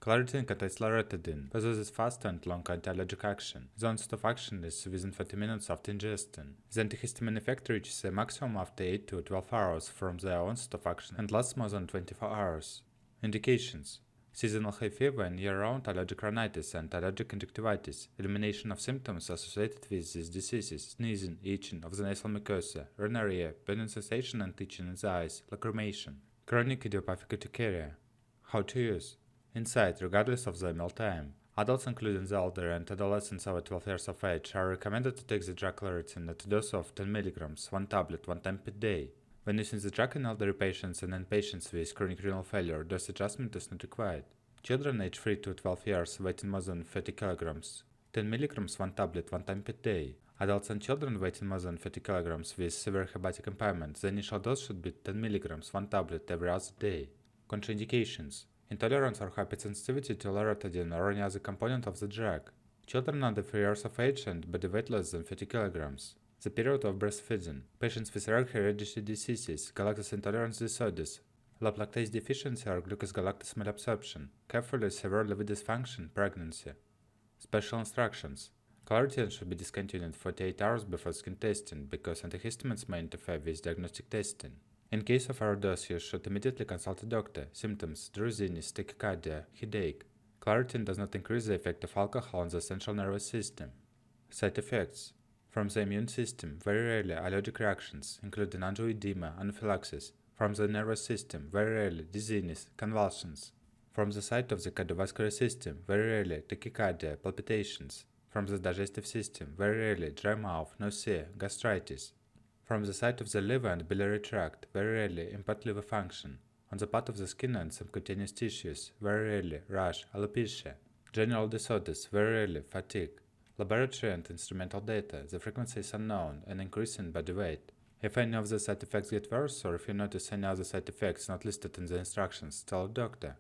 Claritin contains Loratadine, possesses fast and long antiallergic action. The onset of action is within 40 minutes after ingestion. The antihistamine effect reaches a maximum after 8 to 12 hours from the onset of action and lasts more than 24 hours. Indications: seasonal hay fever and year-round allergic rhinitis and allergic conjunctivitis, elimination of symptoms associated with these diseases, sneezing, itching of the nasal mucosa, rhinorrhea, burning sensation and itching in the eyes, lacrimation, chronic idiopathic urticaria. How to use: inside, regardless of the meal time. Adults, including the elder and adolescents over 12 years of age, are recommended to take the drug Claritin at a dose of 10 mg, 1 tablet, 1 time per day. When using the drug in elderly patients and in patients with chronic renal failure, dose adjustment is not required. Children aged 3 to 12 years weighing more than 30 kg, 10 mg, 1 tablet, 1 time per day. Adults and children weighing more than 30 kg with severe hepatic impairment, the initial dose should be 10 mg, 1 tablet every other day. Contraindications: intolerance or hypersensitivity to Loratadine or any other component of the drug. Children under 3 years of age and body weight less than 30 kg. The period of breastfeeding. Patients with rare hereditary diseases, galactose intolerance disorders, low lactase deficiency or glucose galactose malabsorption, carefully severe liver dysfunction, pregnancy. Special instructions: Claritin should be discontinued 48 hours before skin testing because antihistamines may interfere with diagnostic testing. In case of overdose, you should immediately consult a doctor. Symptoms: drowsiness, tachycardia, headache. Claritin does not increase the effect of alcohol on the central nervous system. Side effects: from the immune system, very rarely allergic reactions, including angioedema, anaphylaxis. From the nervous system, very rarely dizziness, convulsions. From the side of the cardiovascular system, very rarely tachycardia, palpitations. From the digestive system, very rarely dry mouth, nausea, gastritis. From the side of the liver and biliary tract, very rarely impaired liver function. On the part of the skin and subcutaneous tissues, very rarely rash, alopecia. General disorders, very rarely fatigue. Laboratory and instrumental data: the frequency is unknown and increase in body weight. If any of the side effects get worse or if you notice any other side effects not listed in the instructions, tell a doctor.